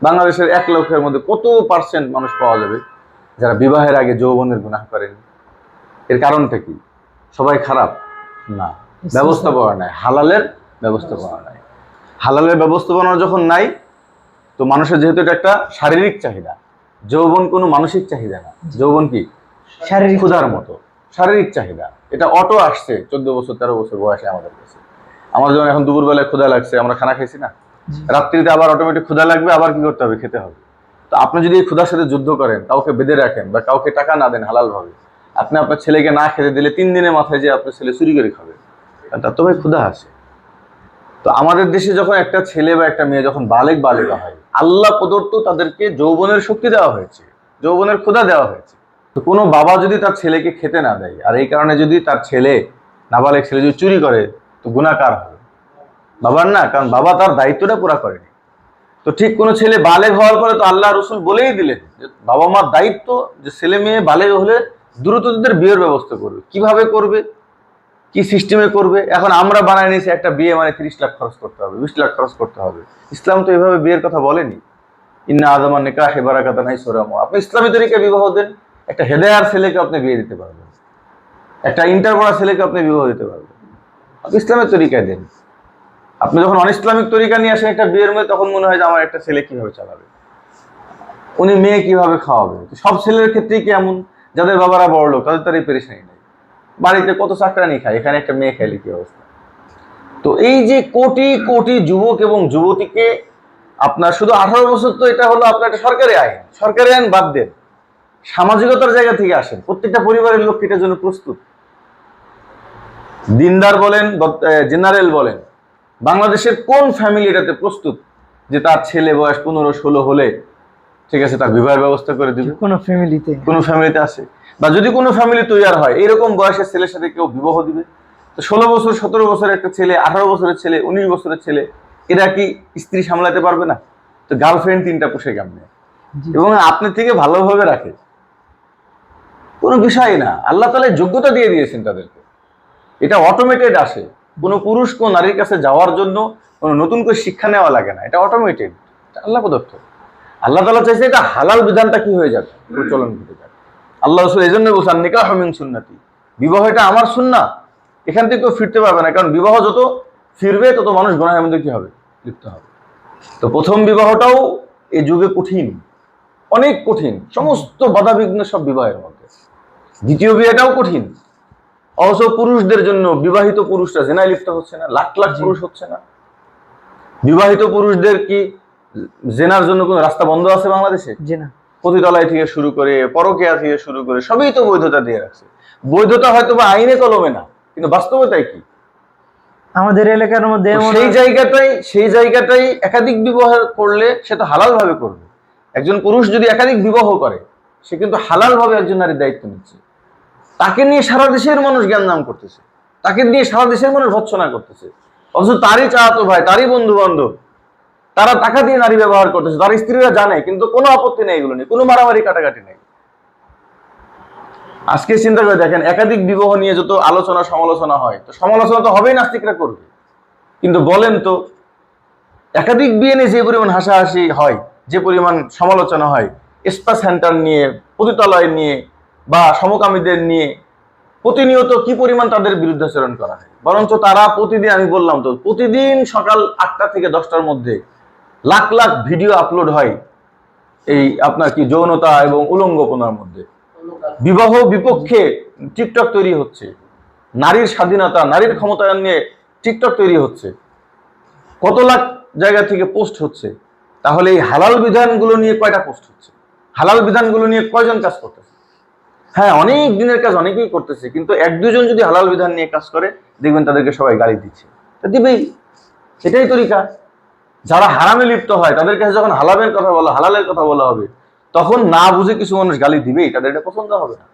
বাংলাদেশের 1 লক্ষের মধ্যে কত পার্সেন্ট মানুষ পাওয়া যাবে যারা বিবাহের আগে যৌবনের গুনাহ করেন? এর কারণটা কি? সবাই খারাপ না, ব্যবস্থাপনা নাই, হালালের ব্যবস্থাপনা নাই। হালালের ব্যবস্থাপনা যখন নাই, তো মানুষের যেহেতু এটা একটা শারীরিক চাহিদা, যৌবন কোনো মানসিক চাহিদা না। যৌবন কি? শারীরিক ক্ষুধার মতো শারীরিক চাহিদা। এটা অটো আসছে 14 বছর 13 বছর বয়সে আমাদের কাছে। আমার যেমন এখন দুপুরবেলায় ক্ষুধা লাগছে, আমরা খানা খাইছি না, রাত্রিতে আবার অটোমেটিক ক্ষুধা লাগবে, আবার কি করতে হবে? খেতে হবে। তো আপনি যদি এই ক্ষুধার সাথে যুদ্ধ করেন, কাউকে বেঁধে রাখেন বা কাউকে টাকা না দেন হালাল ভাবে, আপনি আপনার ছেলেকে না খেতে দিলে 3 দিনের মাথায় যে আপনার ছেলে চুরি করে খাবে, তার তো ভাই ক্ষুধা আসে। তো আমাদের দেশে যখন একটা ছেলে বা একটা মেয়ে যখন বালেগা হয়, আল্লাহ প্রদত্ত তাদেরকে যৌবনের শক্তি দেওয়া হয়েছে, যৌবনের ক্ষুধা দেওয়া হয়েছে। তো কোনো বাবা যদি তার ছেলেকে খেতে না দেয়, আর এই কারণে যদি তার ছেলে, নাবালেগ ছেলে যদি চুরি করে, তো গুনাহগার হবে বাবার না, কারণ বাবা তার দায়িত্বটা পুরা করেনি। তো ঠিক কোনো ছেলে বালেগ হওয়ার পরে তো আল্লাহ রসুল বলেই দিলেন যে বাবা মার দায়িত্ব যে ছেলে মেয়ে বালেগ হলে দ্রুত তাদের বিয়ের ব্যবস্থা করবে। কিভাবে করবে, কি সিস্টেমে করবে? এখন আমরা বানায় নিয়েছি একটা বিয়ে মানে 30 লাখ খরচ করতে হবে, 20 লাখ খরচ করতে হবে। ইসলাম তো এভাবে বিয়ের কথা বলেনি। ইন্না আযামান নিকাহি বারাকাতুন হাইসুরামু। আপনি ইসলামী তরিকায় বিবাহ দেন, একটা হেদায়ার ছেলেকে আপনি বিয়ে দিতে পারবেন, একটা ইন্টার পড়া ছেলেকে আপনি বিবাহ দিতে পারবেন। আপনি ইসলামের তরিকায় দেন। আপনি যখন অনইসলামিক তরিকা নিয়ে আসেন একটা বিয়ের মধ্যে, তখন মনে হয় যে আমার একটা ছেলে কিভাবে চালাবে, উনি মেয়ে কিভাবে খাওয়াবে। সব ছেলের ক্ষেত্রেই কি এমন? যাদের বাবারা বড় লোক তাদের তারই পেরেশানি নেই, বাড়িতে কত চাকরানি খায়, এখানে একটা মেয়ে খাইলে কি অবস্থা? তো এই যে কোটি কোটি যুবক এবং যুবতীকে আপনার শুধু 18 বছর, তো এটা হলো আপনার একটা সরকারি আইন। সরকারি আইন বাদ দেন, সামাজিকতার জায়গা থেকে আসেন। প্রত্যেকটা পরিবারের লোক এটার জন্য প্রস্তুত। দিনদার বলেন, জেনারেল বলেন, বাংলাদেশের কোন ফ্যামিলি এটাতে প্রস্তুত যে তার ছেলে বয়স 15-16 হলে ঠিক আছে তার বিবাহের ব্যবস্থা করে দিবে? কোনো ফ্যামিলিতে আছে? বা যদি কোনো ফ্যামিলি তৈরি হয়, এরকম বয়সের ছেলের সাথে কেউ বিবাহ দিবে? তো 16 বছর 17 বছরের একটা ছেলে, 18 বছরের ছেলে, 19 বছরের ছেলে, এরা কি স্ত্রী সামলাতে পারবে না? তো গার্লফ্রেন্ড 3টা পুষে কেমনে, এবং আপনার থেকে ভালোভাবে রাখে? কোনো বিষয় না, আল্লাহ তাআলা যোগ্যতা দিয়ে দিয়েছেন তাদেরকে, এটা অটোমেটেড আসে। কোনো পুরুষ কোন নারীর কাছে যাওয়ার জন্য কোনো নতুন করে শিক্ষা নেওয়া লাগে না, এটা অটোমেটেড, আল্লাহ প্রদত্ত। আল্লাহ তাআলা চাইছে এটা হালাল বিধানটা কি হয়ে যাবে, প্রচলন ঘটে যাবে। আল্লাহ রাসূল এই জন্য বলছেন নিকাহু মিন সুন্নতি, বিবাহ এটা আমার সুন্নাহ, এখান থেকে কেউ ফিরতে পারবে না। কারণ বিবাহ যত ফিরবে তত মানুষ গুনাহের মধ্যে কি হবে? লিপ্ত হবে। তো প্রথম বিবাহটাও এই যুগে কঠিন, অনেক কঠিন, সমস্ত বাধা বিঘ্ন সব বিবাহের মধ্যে। দ্বিতীয় বিয়েটাও কঠিন, অবশ্য পুরুষদের জন্য। বিবাহিত পুরুষরা জিনায় লিপ্ত হচ্ছে না, লাখ লাখ পুরুষ হচ্ছে না? বিবাহিত পুরুষদের কি জেনার জন্য কোনো রাস্তা বন্ধ আছে বাংলাদেশে? পতিতালয় থেকে শুরু করে, পরকীয়া থেকে শুরু করে, সবই তো বৈধতা দিয়ে রাখছে। বৈধতা হয়তো বা আইনে কলমে না, কিন্তু বাস্তবতাই কি আমাদের এলাকার মধ্যে? সেই জায়গাটাই একাধিক বিবাহ করলে সে তো হালাল ভাবে করবে। একজন পুরুষ যদি একাধিক বিবাহ করে, সে কিন্তু হালাল ভাবে একজন নারীর দায়িত্ব নিচ্ছে। তাকে নিয়ে সারা দেশের মানুষ জ্ঞাননাম করতেছে, তাকে নিয়ে সারা দেশের মানুষ ভৎসনা করতেছে, অথচ তারই চাচাতো ভাই, তারই বন্ধু বান্ধব, তারা টাকা দিয়ে নারী ব্যবহার করতেছে, তার স্ত্রীরা জানে, কিন্তু কোনো আপত্তি নেই, এগুলো নিয়ে কোনো মারামারি কাটাকাটি নেই। আজকে চিন্তা করে দেখেন, একাধিক বিবাহ নিয়ে যত আলোচনা সমালোচনা হয়, তো সমালোচনা তো হবেই, নাস্তিকরা করবে। কিন্তু বলেন তো, একাধিক বিয়ে নিয়ে যে পরিমাণ হাসাহাসি হয়, যে পরিমাণ সমালোচনা হয়, স্পা সেন্টার নিয়ে, পতিতালয় নিয়ে বা সমকামীদের নিয়ে প্রতিনিয়ত কি পরিমাণ তাদের বিরুদ্ধাচরণ করা হয়। বরঞ্চ তারা প্রতিদিন, আমি বললাম তো, প্রতিদিন সকাল 8টা থেকে 10টার মধ্যে লাখ লাখ ভিডিও আপলোড হয় এই আপনার কি যৌনতা এবং উলঙ্গপনার মধ্যে। বিবাহ বিপক্ষে টিকটক তৈরি হচ্ছে, নারীর স্বাধীনতা, নারীর ক্ষমতায়ন নিয়ে টিকটক তৈরি হচ্ছে, কত লাখ জায়গা থেকে পোস্ট হচ্ছে। তাহলে এই হালাল বিধানগুলো নিয়ে কয়টা পোস্ট হচ্ছে? হালাল বিধানগুলো নিয়ে কয়জন কাজ করতেছে? হ্যাঁ, অনেক দিনের কাজ অনেকেই করতেছে, কিন্তু 1-2 জন যদি হালাল বিধান নিয়ে কাজ করে, দেখবেন তাদেরকে সবাই গালি দিচ্ছে, দিবেই। সেটাই তরিকা। যারা হারামে লিপ্ত হয় তাদের কাছে যখন হালালের কথা বলা হবে, তখন না বুঝে কিছু মানুষ গালি দিবেই, তাদের এটা পছন্দ হবে না।